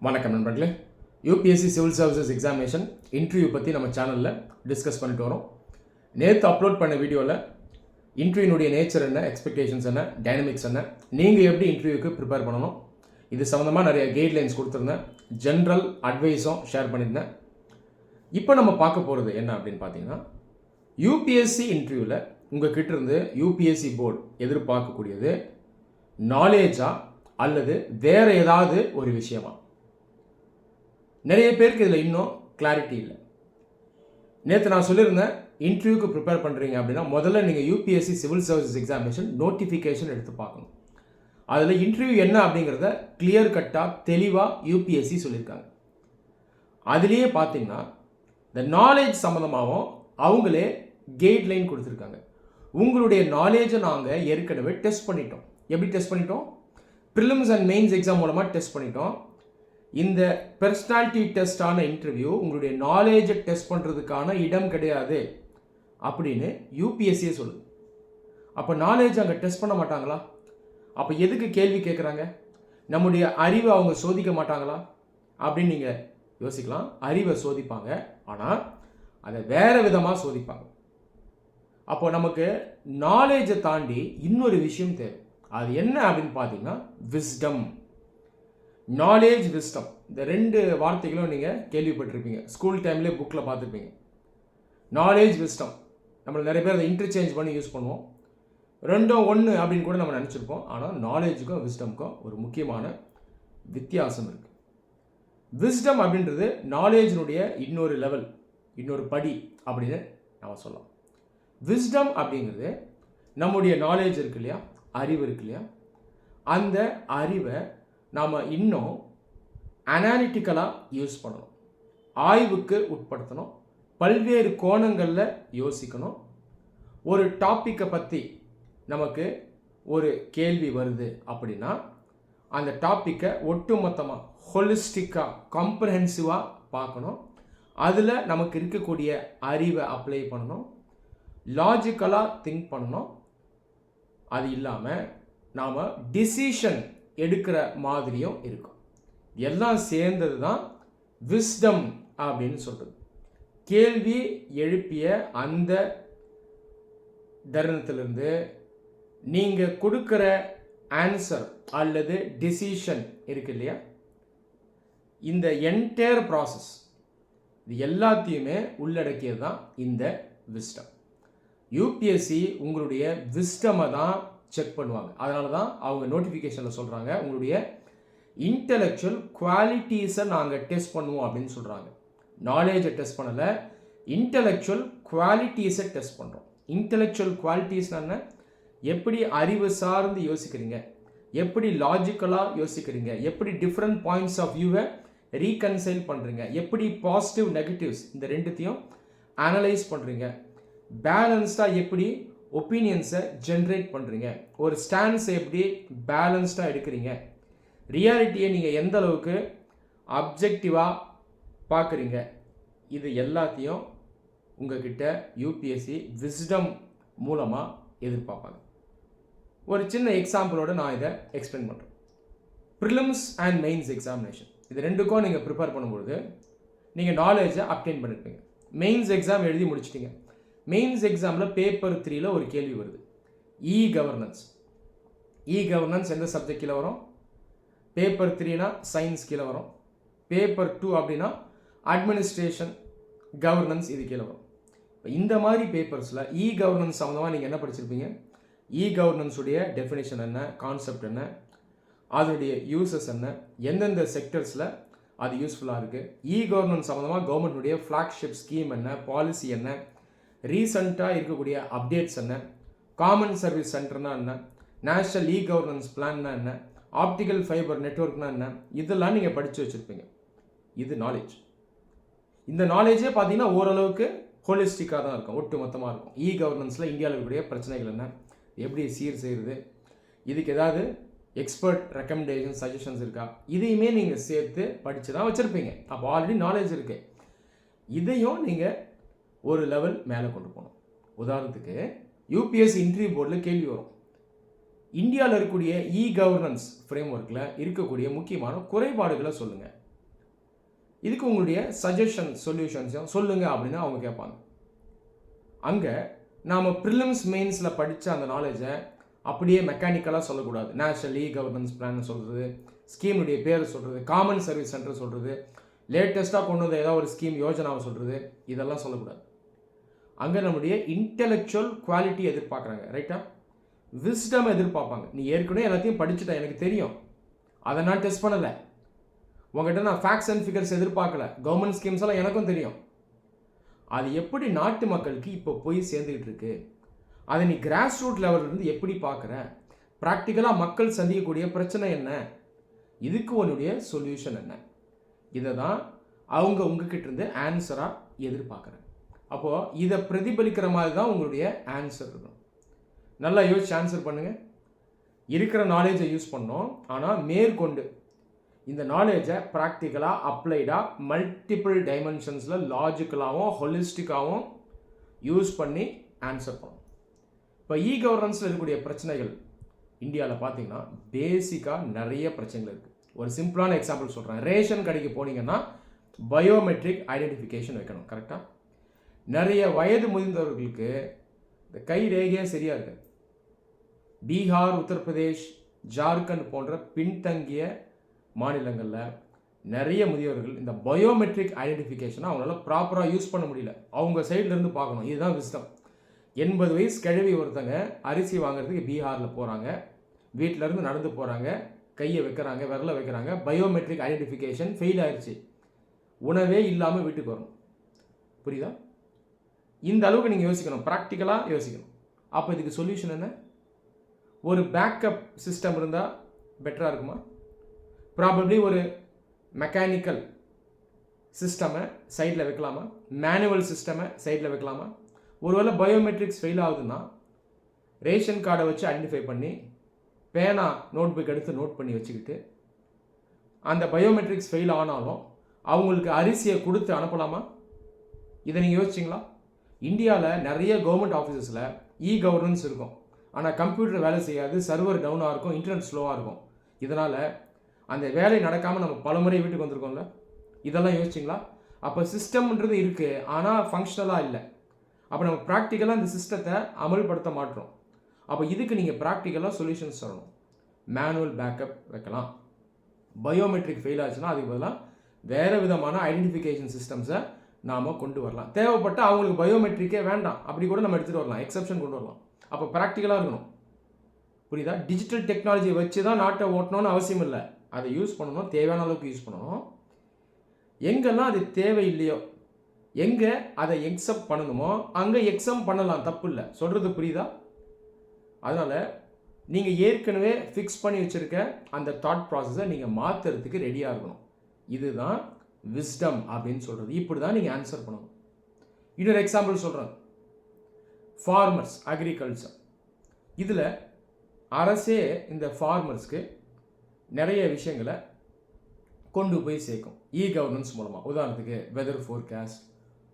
வணக்கம் நண்பர்களே. UPSC civil services examination interview பற்றி நம்ம சேனலில் டிஸ்கஸ் பண்ணிட்டு வரோம். நேற்று அப்லோட் பண்ண வீடியோவில் இன்டர்வியூனுடைய நேச்சர் என்ன, எக்ஸ்பெக்டேஷன்ஸ் என்ன, டைனமிக்ஸ் என்ன, நீங்கள் எப்படி இன்டர்வியூக்கு ப்ரிப்பேர் பண்ணணும், இது சம்மந்தமாக நிறைய கைட்லைன்ஸ் கொடுத்துருந்தேன். ஜென்ரல் அட்வைஸும் ஷேர் பண்ணியிருந்தேன். இப்போ நம்ம பார்க்க போகிறது என்ன அப்படின்னு பார்த்தீங்கன்னா, யூபிஎஸ்சி இன்டர்வியூவில் உங்கள் கிட்ட இருந்து யூபிஎஸ்சி போர்டு எதிர்பார்க்கக்கூடியது நாலேஜா அல்லது வேறு ஏதாவது ஒரு விஷயமா? நிறைய பேருக்கு இதில் இன்னும் கிளாரிட்டி இல்லை. நேற்று நான் சொல்லியிருந்தேன், இன்டர்வியூக்கு ப்ரிப்பேர் பண்ணுறீங்க அப்படின்னா முதல்ல நீங்கள் UPSC civil services examination notification எடுத்து பார்க்கணும். அதில் இன்டர்வியூ என்ன அப்படிங்கிறத கிளியர் கட்டாக தெளிவாக யூபிஎஸ்சி சொல்லியிருக்காங்க. அதுலேயே பார்த்தீங்கன்னா இந்த நாலேஜ் சம்மந்தமாகவும் அவங்களே கைட்லைன் கொடுத்துருக்காங்க. உங்களுடைய நாலேஜை நாங்கள் ஏற்கனவே டெஸ்ட் பண்ணிட்டோம். எப்படி டெஸ்ட் பண்ணிட்டோம்? ப்ரிலிம்ஸ் அண்ட் மெயின்ஸ் எக்ஸாம் மூலமாக டெஸ்ட் பண்ணிட்டோம். இந்த பர்சனாலிட்டி டெஸ்டான இன்டர்வியூ உங்களுடைய நாலேஜை டெஸ்ட் பண்ணுறதுக்கான இடம் கிடையாது அப்படின்னு யூபிஎஸ்சியே சொல்லுது. அப்போ நாலேஜ் அங்கே டெஸ்ட் பண்ண மாட்டாங்களா? அப்போ எதுக்கு கேள்வி கேட்குறாங்க? நம்முடைய அறிவை அவங்க சோதிக்க மாட்டாங்களா அப்படின்னு நீங்கள் யோசிக்கலாம். அறிவை சோதிப்பாங்க, ஆனால் அதை வேறு விதமாக சோதிப்பாங்க. அப்போ நமக்கு நாலேஜை தாண்டி இன்னொரு விஷயம் தேவை. அது என்ன அப்படின்னு பார்த்தீங்கன்னா விஸ்டம். நாலேஜ், விஸ்டம், இந்த ரெண்டு வார்த்தைகளும் நீங்கள் கேள்விப்பட்டிருப்பீங்க. ஸ்கூல் டைம்லேயே புக்கில் பார்த்துருப்பீங்க. நாலேஜ், விஸ்டம் நம்மளை நிறைய பேர் அதை இன்டர்சேஞ்ச் பண்ணி யூஸ் பண்ணுவோம். ரெண்டும் ஒன்று அப்படின்னு கூட நம்ம நினச்சிருப்போம். ஆனால் நாலேஜுக்கும் விஸ்டமுக்கும் ஒரு முக்கியமான வித்தியாசம் இருக்குது. விஸ்டம் அப்படின்றது நாலேஜினுடைய இன்னொரு லெவல், இன்னொரு படி அப்படின்னு நம்ம சொல்லலாம். விஸ்டம் அப்படிங்கிறது நம்முடைய நாலேஜ் இருக்கு இல்லையா, அறிவு இருக்கு இல்லையா, அந்த அறிவை நாம் இன்னும் அனாலிட்டிக்கலாக யூஸ் பண்ணணும், ஆய்வுக்கு உட்படுத்தணும், பல்வேறு கோணங்களில் யோசிக்கணும். ஒரு டாப்பிக்கை பற்றி நமக்கு ஒரு கேள்வி வருது அப்படின்னா அந்த டாப்பிக்கை ஒட்டுமொத்தமாக ஹோலிஸ்டிக்காக காம்ப்ரஹென்சிவாக பார்க்கணும். அதில் நமக்கு இருக்கக்கூடிய அறிவை அப்ளை பண்ணணும், லாஜிக்கலாக திங்க் பண்ணணும். அது இல்லாமல் நாம் டிசிஷன் எடுக்கிற மாதிரியும் இருக்கும். எல்லாம் சேர்ந்தது தான் விஸ்டம் அப்படின்னு சொல்கிறது. கேள்வி எழுப்பிய அந்த தருணத்திலிருந்து நீங்கள் கொடுக்குற ஆன்சர் அல்லது டிசிஷன் இருக்கு இல்லையா, இந்த என்டையர் ப்ராசஸ் இது எல்லாத்தையுமே உள்ளடக்கியது தான் இந்த விஸ்டம். யூபிஎஸ்சி உங்களுடைய விஸ்டமை தான் செக் பண்ணுவாங்க. அதனால தான் அவங்க நோட்டிஃபிகேஷனில் சொல்கிறாங்க, உங்களுடைய இன்டெலெக்சுவல் குவாலிட்டிஸை நாங்கள் டெஸ்ட் பண்ணுவோம் அப்படின்னு சொல்கிறாங்க. நாலேஜை டெஸ்ட் பண்ணலை, இன்டெலெக்சுவல் குவாலிட்டிஸை டெஸ்ட் பண்ணுறோம். இன்டெலெக்சுவல் குவாலிட்டிஸ்னால் என்ன? எப்படி அறிவு சார்ந்து யோசிக்கிறீங்க, எப்படி லாஜிக்கலாக யோசிக்கிறீங்க, எப்படி டிஃப்ரெண்ட் பாயிண்ட்ஸ் ஆஃப் வியூவை ரீகன்சைல் பண்ணுறீங்க, எப்படி பாசிட்டிவ் நெகட்டிவ்ஸ் இந்த ரெண்டுத்தையும் அனலைஸ் பண்ணுறீங்க, பேலன்ஸ்டாக எப்படி ஒப்பீனியன்ஸை ஜென்ரேட் பண்ணுறீங்க, ஒரு ஸ்டாண்ட்ஸை எப்படி பேலன்ஸ்டாக எடுக்கிறீங்க, ரியாலிட்டியை நீங்கள் எந்த அளவுக்கு அப்ஜெக்டிவாக பார்க்குறீங்க, இது எல்லாத்தையும் உங்ககிட்ட யூபிஎஸ்சி விஸ்டம் மூலமாக எதிர்பார்ப்பாங்க. ஒரு சின்ன எக்ஸாம்பிளோடு நான் இதை எக்ஸ்பிளைன் பண்ணுறேன். ப்ரிலிம்ஸ் அண்ட் மெயின்ஸ் எக்ஸாமினேஷன் இது ரெண்டுக்கும் நீங்கள் ப்ரிப்பேர் பண்ணும்பொழுது நீங்கள் நாலேஜை அப்டெயின் பண்ணியிருப்பீங்க. மெயின்ஸ் எக்ஸாம் எழுதி முடிச்சிட்டிங்க. மெயின்ஸ் எக்ஸாமில் பேப்பர் 3ல் ஒரு கேள்வி வருது, இ கவர்னன்ஸ். இ கவர்னன்ஸ் எந்த சப்ஜெக்ட் கீழே வரும்? பேப்பர் 3னா சயின்ஸ் கீழே வரும். பேப்பர் 2 அப்படின்னா அட்மினிஸ்ட்ரேஷன் கவர்னன்ஸ் இது கீழே வரும். இந்த மாதிரி பேப்பர்ஸில் இ கவர்னன்ஸ் சம்மந்தமாக நீங்கள் என்ன படிச்சிருப்பீங்க? இ கவர்னன்ஸுடைய டெஃபினேஷன் என்ன, கான்செப்ட் என்ன, அதனுடைய யூசஸ் என்ன, எந்தெந்த செக்டர்ஸில் அது யூஸ்ஃபுல்லாக இருக்குது, இ கவர்னன்ஸ் சம்மந்தமாக கவர்மெண்ட்டுடைய ஃப்ளாக்ஷிப் ஸ்கீம் என்ன, பாலிசி என்ன, ரீசண்டாக இருக்கக்கூடிய அப்டேட்ஸ் என்ன, காமன் சர்வீஸ் சென்டர்னா என்ன, நேஷ்னல் இ கவர்னன்ஸ் பிளான்னா என்ன, ஆப்டிக்கல் ஃபைபர் நெட்வொர்க்னா என்ன, இதெல்லாம் நீங்கள் படித்து வச்சுருப்பீங்க. இது நாலேஜ். இந்த நாலேஜே பார்த்தீங்கன்னா ஓரளவுக்கு ஹோலிஸ்டிக்காக தான் இருக்கும், ஒட்டு மொத்தமாக இருக்கும். இ கவர்னன்ஸில் இந்தியாவில் இருக்கக்கூடிய பிரச்சனைகள் என்ன, எப்படி சீர் செய்கிறது, இதுக்கு ஏதாவது எக்ஸ்பர்ட் ரெக்கமெண்டேஷன் சஜஷன்ஸ் இருக்கா, இதையுமே நீங்கள் சேர்த்து படித்து தான் வச்சுருப்பீங்க. அப்போ ஆல்ரெடி நாலேஜ் இருக்குது. இதையும் நீங்கள் ஒரு லெவல் மேலே கொண்டு போகணும். உதாரணத்துக்கு யூபிஎஸ்சி இன்டர்வியூ போர்டில் கேள்வி வரும், இந்தியாவில் இருக்கக்கூடிய இ கவர்னன்ஸ் ஃப்ரேம் ஒர்க்கில் இருக்கக்கூடிய முக்கியமான குறைபாடுகளை சொல்லுங்கள் இதுக்கு உங்களுடைய சஜஷன் சொல்யூஷன்ஸையும் சொல்லுங்கள் அப்படின்னு அவங்க கேட்பாங்க. அங்கே நாம் ப்ரிலிம்ஸ் மெயின்ஸில் படித்த அந்த நாலேஜை அப்படியே மெக்கானிக்கலாக சொல்லக்கூடாது. நேஷனல் கவர்னன்ஸ் பிளான் சொல்கிறது, ஸ்கீமுடைய பேர் சொல்கிறது, காமன் சர்வீஸ் சென்டர் சொல்கிறது, லேட்டஸ்ட்டாக கொண்டு வந்த ஏதாவது ஒரு ஸ்கீம் யோஜனாவை சொல்கிறது, இதெல்லாம் சொல்லக்கூடாது. அங்கே நம்முடைய இன்டெலெக்சுவல் குவாலிட்டி எதிர்பார்க்குறாங்க, ரைட்டா? விஸ்டம் எதிர்பார்ப்பாங்க. நீ ஏற்கனவே எல்லாத்தையும் படிச்சுட்ட, எனக்கு தெரியும், அதை நான் டெஸ்ட் பண்ணலை, உங்கள்கிட்ட நான் ஃபேக்ட்ஸ் அண்ட் ஃபிகர்ஸ் எதிர்பார்க்கல, கவர்மெண்ட் ஸ்கீம்ஸ் எல்லாம் எனக்கும் தெரியும், அது எப்படி நாட்டு மக்களுக்கு இப்போ போய் சேர்ந்துக்கிட்டு இருக்கு, அதை நீ கிராஸ் ரூட் லெவலிருந்து எப்படி பார்க்குற, ப்ராக்டிக்கலாக மக்கள் சந்திக்கக்கூடிய பிரச்சனை என்ன, இதுக்கு உன்னுடைய சொல்யூஷன் என்ன, இதை தான் அவங்க உங்ககிட்ட இருந்து ஆன்சராக எதிர்பார்க்குறாங்க. அப்போது இதை பிரதிபலிக்கிற மாதிரி தான் உங்களுடைய ஆன்சர் இருக்கும். நல்லா யோசிச்சு ஆன்சர் பண்ணுங்கள். இருக்கிற நாலேஜை யூஸ் பண்ணோம், ஆனால் மேற்கொண்டு இந்த நாலேஜை ப்ராக்டிக்கலாக அப்ளைடாக மல்டிபிள் டைமென்ஷன்ஸில் லாஜிக்கலாகவும் ஹொலிஸ்டிக்காகவும் யூஸ் பண்ணி ஆன்சர் பண்ணணும். இப்போ கவர்னன்ஸில் இருக்கக்கூடிய பிரச்சனைகள் இந்தியாவில் பார்த்தீங்கன்னா பேசிக்காக நிறைய பிரச்சனைகள் இருக்குது. ஒரு சிம்பிளான எக்ஸாம்பிள் சொல்கிறேன். ரேஷன் கடைக்கு போனீங்கன்னா பயோமெட்ரிக் ஐடென்டிஃபிகேஷன் வைக்கணும், கரெக்டாக? நிறைய வயது முதிர்ந்தவர்களுக்கு இந்த கை ரேகையே சரியாக இருக்குது. பீகார், உத்தரப்பிரதேஷ், ஜார்க்கண்ட் போன்ற பின்தங்கிய மாநிலங்களில் நிறைய முதியவர்கள் இந்த பயோமெட்ரிக் ஐடென்டிஃபிகேஷனை அவங்களால ப்ராப்பராக யூஸ் பண்ண முடியல. அவங்க சைட்லேருந்து பார்க்கணும். இதுதான் விஸ்டம். 80 வயசு கிழவி ஒருத்தங்க அரிசி வாங்குறதுக்கு பீகாரில் போகிறாங்க, வீட்டிலேருந்து நடந்து போகிறாங்க, கையை வைக்கிறாங்க, விரலை வைக்கிறாங்க, பயோமெட்ரிக் ஐடென்டிஃபிகேஷன் ஃபெயில் ஆயிடுச்சு, உணவே இல்லாமல் வீட்டுக்கு வரணும். புரியுதா? இந்த அளவுக்கு நீங்கள் யோசிக்கணும், ப்ராக்டிக்கலாக யோசிக்கணும். அப்போ இதுக்கு சொல்யூஷன் என்ன? ஒரு பேக்கப் சிஸ்டம் இருந்தால் பெட்டராக இருக்குமா? ப்ராபப்ளி ஒரு மெக்கானிக்கல் சிஸ்டமை சைடில் வைக்கலாமா? மேனுவல் சிஸ்டமை சைடில் வைக்கலாமா? ஒருவேளை பயோமெட்ரிக்ஸ் ஃபெயில் ஆகுதுன்னா ரேஷன் கார்டை வச்சு ஐடென்டிஃபை பண்ணி பேனா நோட் புக் எடுத்து நோட் பண்ணி வச்சுக்கிட்டு அந்த பயோமெட்ரிக்ஸ் ஃபெயில் ஆனாலும் அவங்களுக்கு அரிசியை கொடுத்து அனுப்பலாமா? இதை நீங்கள் யோசிச்சிங்களா? இந்தியாவில் நிறைய கவர்மெண்ட் ஆஃபீஸஸில் கவர்னன்ஸ் இருக்கும், ஆனால் கம்ப்யூட்டர் வேலை செய்யாது, சர்வர் டவுனாக இருக்கும், இன்டர்நெட் ஸ்லோவாக இருக்கும். இதனால் அந்த வேலை நடக்காமல் நம்ம பல முறை வீட்டுக்கு வந்திருக்கோம்ல. இதெல்லாம் யோசிச்சிங்களா? அப்போ சிஸ்டம்ன்றது இருக்குது, ஆனால் ஃபங்க்ஷனலாக இல்லை. அப்போ நம்ம ப்ராக்டிக்கலாக இந்த சிஸ்டத்தை அமல்படுத்த மாட்டோம். அப்போ இதுக்கு நீங்கள் ப்ராக்டிக்கலாக சொல்யூஷன்ஸ் சொல்லணும். மேனுவல் பேக்கப் வைக்கலாம். பயோமெட்ரிக் ஃபெயில் ஆச்சுன்னா அதுக்கு பதிலாக வேறு விதமான ஐடென்டிஃபிகேஷன் சிஸ்டம்ஸை நாம் கொண்டு வரலாம். தேவைப்பட்ட அவங்களுக்கு பயோமெட்ரிக்கே வேண்டாம், அப்படி கூட நம்ம எடுத்துகிட்டு வரலாம், எக்ஸப்ஷன் கொண்டு வரலாம். அப்போ ப்ராக்டிக்கலாக இருக்கணும். புரியுதா? டிஜிட்டல் டெக்னாலஜியை வச்சு தான் நாட்டை ஓட்டணும்னு அவசியம் இல்லை. அதை யூஸ் பண்ணணும், தேவையான அளவுக்கு யூஸ் பண்ணணும். எங்கெல்லாம் அது தேவையில்லையோ, எங்கே அதை எக்ஸப்ட் பண்ணணுமோ அங்கே எக்ஸம் பண்ணலாம், தப்பு இல்லை. சொல்கிறது புரியுதா? அதனால் நீங்கள் ஏற்கனவே ஃபிக்ஸ் பண்ணி வச்சுருக்க அந்த தாட் ப்ராசஸை நீங்கள் மாற்றுறதுக்கு ரெடியாக இருக்கணும். இதுதான் விஸ்டம் அப்படின்னு சொல்கிறது. இப்படி தான் நீங்கள் ஆன்சர் பண்ணணும். இன்னொரு எக்ஸாம்பிள் சொல்கிறேன். ஃபார்மர்ஸ், அக்ரிகல்ச்சர், இதில் அரசே இந்த ஃபார்மர்ஸ்க்கு நிறைய விஷயங்களை கொண்டு போய் சேர்க்கும் கவர்னன்ஸ் மூலமாக. உதாரணத்துக்கு வெதர் ஃபோர்காஸ்ட்,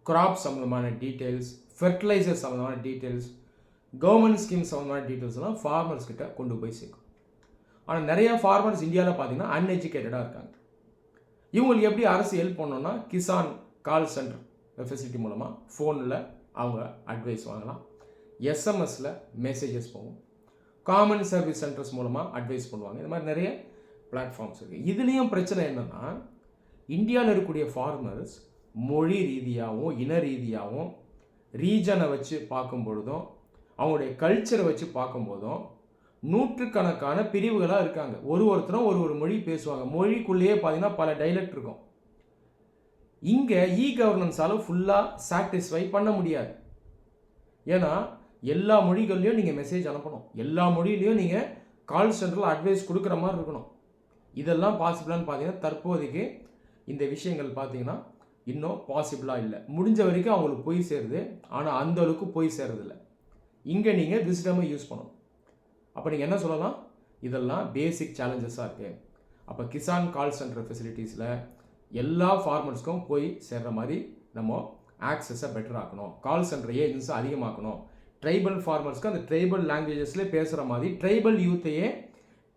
கிராப் சம்மந்தமான டீட்டெயில்ஸ், ஃபெர்டிலைசர் சம்மந்தமான டீட்டெயில்ஸ், கவர்மெண்ட் ஸ்கீம் சம்மந்தமான டீட்டெயில்ஸ்லாம் ஃபார்மர்ஸ் கிட்ட கொண்டு போய் சேர்க்கும். ஆனால் நிறையா ஃபார்மர்ஸ் இந்தியாவில் பார்த்தீங்கன்னா அன்எஜுகேட்டடாக இருக்காங்க. இவங்களுக்கு எப்படி அரசு ஹெல்ப் பண்ணணும்னா கிசான் கால் சென்டர் ஃபெசிலிட்டி மூலமாக ஃபோனில் அவங்க அட்வைஸ் வாங்கலாம், எஸ்எம்எஸில் மெசேஜஸ் போகும், காமன் சர்வீஸ் சென்டர்ஸ் மூலமாக அட்வைஸ் பண்ணுவாங்க. இந்த மாதிரி நிறைய பிளாட்ஃபார்ம்ஸ் இருக்குது. இதுலேயும் பிரச்சனை என்னென்னா இந்தியாவில் இருக்கக்கூடிய ஃபார்மர்ஸ் மொழி ரீதியாகவும் இன ரீதியாகவும் ரீஜனை வச்சு பார்க்கும் பொழுதும் அவங்களுடைய கல்ச்சரை வச்சு பார்க்கும்போதும் நூற்றுக்கணக்கான பிரிவுகளாக இருக்காங்க. ஒருத்தரும் ஒரு மொழி பேசுவாங்க. மொழிக்குள்ளேயே பார்த்தீங்கன்னா பல டைலக்ட் இருக்கும். இங்கே கவர்னன்ஸால் ஃபுல்லாக சாட்டிஸ்ஃபை பண்ண முடியாது. ஏன்னா எல்லா மொழிகள்லையும் நீங்கள் மெசேஜ் அனுப்பணும், எல்லா மொழியிலையும் நீங்கள் கால் சென்டரில் அட்வைஸ் கொடுக்குற மாதிரி இருக்கணும். இதெல்லாம் பாசிபிளான்னு பார்த்தீங்கன்னா தற்போதைக்கு இந்த விஷயங்கள் பார்த்தீங்கன்னா இன்னும் பாசிபிளாக இல்லை. முடிஞ்ச வரைக்கும் அவங்களுக்கு போய் சேருது, ஆனால் அந்த அளவுக்கு போய் சேர்றதில்லை. இங்கே நீங்கள் விஸ்டமை யூஸ் பண்ணணும். அப்போ நீங்கள் என்ன சொல்லலாம்? இதெல்லாம் பேசிக் சேலஞ்சஸாக இருக்குது. அப்போ கிசான் கால் சென்டர் ஃபெசிலிட்டிஸில் எல்லா ஃபார்மர்ஸ்க்கும் போய் சேர்கிற மாதிரி நம்ம ஆக்சஸை பெட்டர் ஆக்கணும், கால் சென்டர் ஏஜென்ட்ஸை அதிகமாக்கணும், ட்ரைபல் ஃபார்மர்ஸ்க்கு அந்த ட்ரைபல் லாங்குவேஜஸ்லேயே பேசுகிற மாதிரி ட்ரைபல் யூத்தையே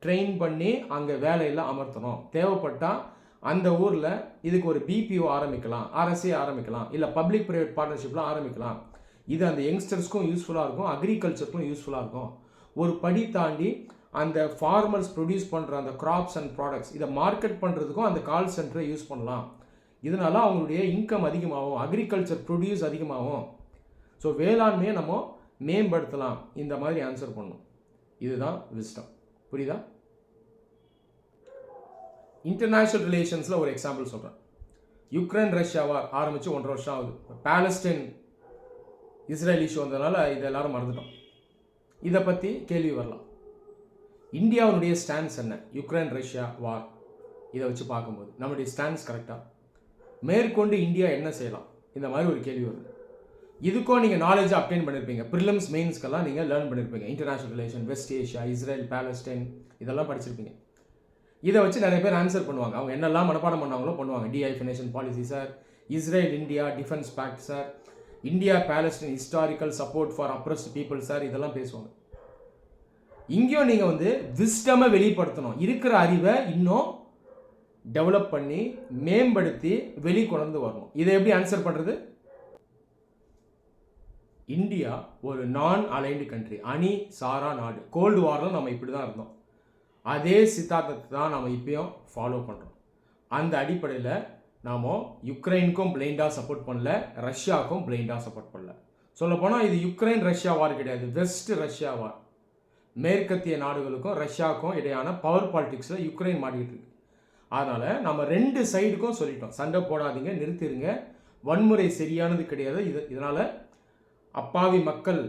ட்ரெயின் பண்ணி அங்கே வேலையில் அமர்த்தணும், தேவைப்பட்டால் அந்த ஊரில் இதுக்கு ஒரு பிபிஓ ஆரம்பிக்கலாம், ஆர்எஸ்ஏ ஆரம்பிக்கலாம், இல்லை பப்ளிக் ப்ரைவேட் பார்ட்னர்ஷிப்லாம் ஆரம்பிக்கலாம். இது அந்த யங்ஸ்டர்ஸ்க்கும் யூஸ்ஃபுல்லாக இருக்கும், அக்ரிகல்ச்சருக்கும் யூஸ்ஃபுல்லாக இருக்கும். ஒரு படி தாண்டி அந்த ஃபார்மர்ஸ் ப்ரொடியூஸ் பண்ணுற அந்த கிராப்ஸ் அண்ட் ப்ராடக்ட்ஸ் இதை மார்க்கெட் பண்ணுறதுக்கும் அந்த கால் சென்டரை யூஸ் பண்ணலாம். இதனால அவங்களுடைய இன்கம் அதிகமாகும், அக்ரிகல்ச்சர் ப்ரொடியூஸ் அதிகமாகும். ஸோ வேளாண்மையை நம்ம மேம்படுத்தலாம். இந்த மாதிரி ஆன்சர் பண்ணணும். இதுதான் விஸ்டம். புரியுதா? இன்டர்நேஷ்னல் ரிலேஷன்ஸில் ஒரு எக்ஸாம்பிள் சொல்கிறேன். யுக்ரைன் ரஷ்யா வார் ஆரம்பித்து 1.5 வருஷம் ஆகுது. பாலஸ்டைன் இஸ்ரேல் இஷ்யூ வந்ததுனால இதை எல்லாரும் மறந்துட்டோம். இதை பற்றி கேள்வி வரலாம். இந்தியாவுடைய ஸ்டாண்ட்ஸ் என்ன? யுக்ரைன் ரஷ்யா வார் இதை வச்சு பார்க்கும்போது நம்மளுடைய ஸ்டாண்ட்ஸ் கரெக்டாக? மேற்கொண்டு இந்தியா என்ன செய்யலாம்? இந்த மாதிரி ஒரு கேள்வி வருது. இதுக்கும் நீங்கள் நாலேஜ் அப்டைன் பண்ணியிருப்பீங்க. ப்ரிலிம்ஸ் மெயின்ஸ்க்கெல்லாம் நீங்கள் லேர்ன் பண்ணியிருப்பீங்க. International relation, west Asia, Israel, Palestine இதெல்லாம் படிச்சிருப்பீங்க. இதை வச்சு நிறைய பேர் ஆன்சர் பண்ணுவாங்க. அவங்க என்னெல்லாம் மனப்பாடம் பண்ணாங்களோ பண்ணுவாங்க. Dehyphenation policy sir, Israel India defence pact sir, India Palestine historical support for oppressed people sir, இதெல்லாம் பேசுவாங்க. இங்கேயும் நீங்கள் விஸ்டமை வெளிப்படுத்தணும். இருக்கிற அறிவை இன்னும் டெவலப் பண்ணி மேம்படுத்தி வெளிக்கொண்டு வரணும். இதை எப்படி ஆன்சர் பண்ணுறது? இந்தியா ஒரு நான் அலைன்டு கண்ட்ரி, அணி சாரா நாடு. கோல்டு வாரில் நம்ம இப்படி தான் இருந்தோம். அதே சித்தாந்தத்தை தான் நம்ம இப்பயும் ஃபாலோ பண்ணுறோம். அந்த அடிப்படையில் நாம் யுக்ரைனுக்கும் பிளைண்டாக சப்போர்ட் பண்ணல, ரஷ்யாவுக்கும் பிளைண்டாக சப்போர்ட் பண்ணல. சொல்லப்போனால் இது யுக்ரைன் ரஷ்யா வார் கிடையாது, வெஸ்ட் ரஷ்யா வார். மேற்கத்திய நாடுகளுக்கும் ரஷ்யாவுக்கும் இடையான பவர் பாலிட்டிக்ஸில் யுக்ரைன் மாட்டிக்கிட்டு இருக்கு. அதனால் நம்ம 2 சைடுக்கும் சொல்லிட்டோம், சண்டை போடாதீங்க, நிறுத்திடுங்க, வன்முறை சரியானது கிடையாது, இதனால் அப்பாவி மக்கள்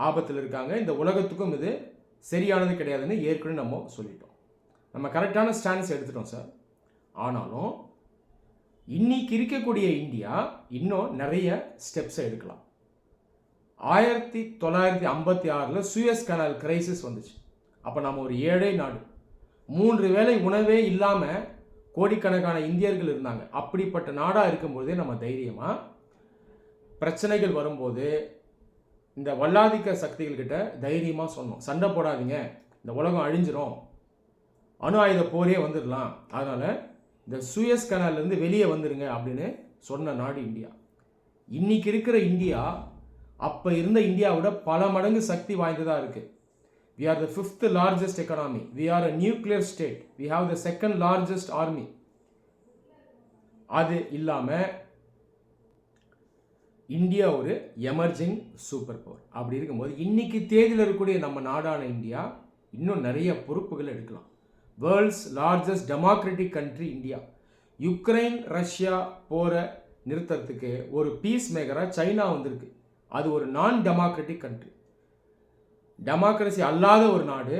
ஆபத்தில் இருக்காங்க, இந்த உலகத்துக்கும் இது சரியானது கிடையாதுன்னு ஏற்கனவே நம்ம சொல்லிட்டோம். நம்ம கரெக்டான ஸ்டாண்ட்ஸ் எடுத்துட்டோம் சார். ஆனாலும் இன்னைக்கு இருக்கக்கூடிய இந்தியா இன்னும் நிறைய ஸ்டெப்ஸை எடுக்கலாம். 1956 சூயஸ் கனால் கிரைசிஸ் வந்துச்சு. அப்போ நம்ம ஒரு ஏழை நாடு, 3 வேளை உணவே இல்லாமல் கோடிக்கணக்கான இந்தியர்கள் இருந்தாங்க. அப்படிப்பட்ட நாடாக இருக்கும்போதே நம்ம தைரியமாக பிரச்சனைகள் வரும்போது இந்த வல்லாதிக்க சக்திகள்கிட்ட தைரியமாக சொன்னோம், சண்டை போடாதீங்க, இந்த உலகம் அழிஞ்சிரும், அணு ஆயுத போரே வந்துடலாம், அதனால் இந்த சூயஸ் கனால்லேருந்து வெளியே வந்துடுங்க அப்படின்னு சொன்ன நாடு இந்தியா. இன்னைக்கு இருக்கிற இந்தியா அப்போ இருந்த இந்தியாவோட பல மடங்கு சக்தி வாய்ந்ததாக இருக்குது. We are the 5th largest economy. We are a nuclear state. We have the 2nd largest army. அது இல்லாமல் இந்தியா ஒரு எமர்ஜிங் சூப்பர் பவர். அப்படி இருக்கும்போது இன்னைக்கு தேதியில் இருக்கக்கூடிய நம்ம நாடான இந்தியா இன்னும் நிறைய பொறுப்புகள் எடுக்கலாம். World's largest democratic country India. Ukraine Russia போரை நிறுத்துறதுக்கு ஒரு பீஸ் மேக்கராக சைனா வந்திருக்கு. அது ஒரு நான் டெமோக்ராட்டிக் கண்ட்ரி, டெமோக்ரஸி அல்லாத ஒரு நாடு.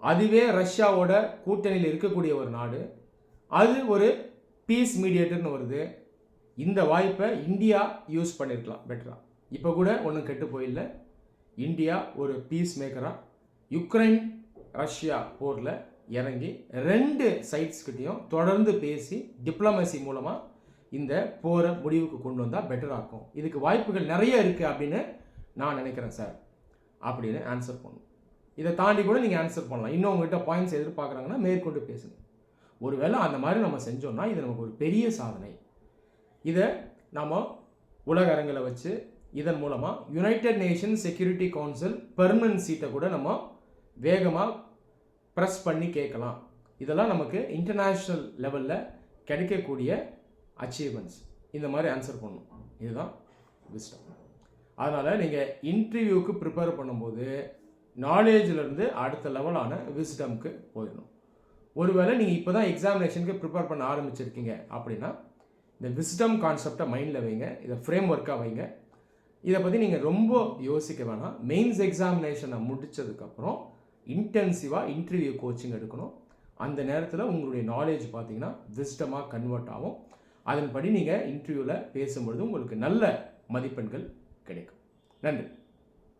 அதுவே ரஷ்யாவோட கூட்டணியில் இருக்கக்கூடிய ஒரு நாடு. அது ஒரு பீஸ் மீடியேட்டர்னு வருது. இந்த வாய்ப்பை இந்தியா யூஸ் பண்ணியிருக்கலாம் பெட்டரா. இப்போ கூட ஒன்றும் கெட்டு போயில்லை. இந்தியா ஒரு பீஸ் மேக்கராக யுக்ரைன் ரஷ்யா போரில் இறங்கி 2 சைட்ஸ்கிட்டையும் தொடர்ந்து பேசி டிப்ளமசி மூலமாக இந்த போரை முடிவுக்கு கொண்டு வந்தால் பெட்டராக இருக்கும். இதுக்கு வாய்ப்புகள் நிறைய இருக்குது அப்படின்னு நான் நினைக்கிறேன் சார் அப்படின்னு ஆன்சர் பண்ணணும். இதை தாண்டி கூட நீங்கள் ஆன்சர் பண்ணலாம். இன்னும் உங்கள்கிட்ட பாயிண்ட்ஸ் எதிர்பார்க்குறாங்கன்னா மேற்கொண்டு பேசுங்க. ஒருவேளை அந்த மாதிரி நம்ம செஞ்சோம்னா இது நமக்கு ஒரு பெரிய சாதனை. இதை நம்ம உலக அரங்கில் வச்சு இதன் மூலமாக United Nations security council permanent சீட்டை கூட நம்ம வேகமாக ப்ரெஸ் பண்ணி கேட்கலாம். இதெல்லாம் நமக்கு இன்டர்நேஷ்னல் லெவலில் கிடைக்கக்கூடிய அச்சீவ்மெண்ட்ஸ். இந்த மாதிரி ஆன்சர் பண்ணணும். இதுதான் விஸ்டம். அதனால் நீங்கள் இன்டர்வியூவுக்கு ப்ரிப்பேர் பண்ணும்போது நாலேஜிலேருந்து அடுத்த லெவலான விஸ்டம்க்கு போயிடணும். ஒருவேளை நீங்கள் இப்போ தான் எக்ஸாமினேஷனுக்கு ப்ரிப்பேர் பண்ண ஆரம்பிச்சிருக்கீங்க அப்படின்னா இந்த விஸ்டம் கான்செப்டை மைண்டில் வைங்க, இதை ஃப்ரேம் ஒர்க்காக வைங்க. இதை பற்றி நீங்கள் ரொம்ப யோசிக்க வேணாம். மெயின்ஸ் எக்ஸாமினேஷனை முடித்ததுக்கப்புறம் இன்டென்சிவாக இன்டர்வியூ கோச்சிங் எடுக்கணும். அந்த நேரத்தில் உங்களுடைய நாலேஜ் பார்த்தீங்கன்னா விஸ்டமாக கன்வெர்ட் ஆகும். அதன்படி நீங்கள் இன்டர்வியூவில் பேசும்பொழுது உங்களுக்கு நல்ல மதிப்பெண்கள் கிடைக்கும். நன்றி.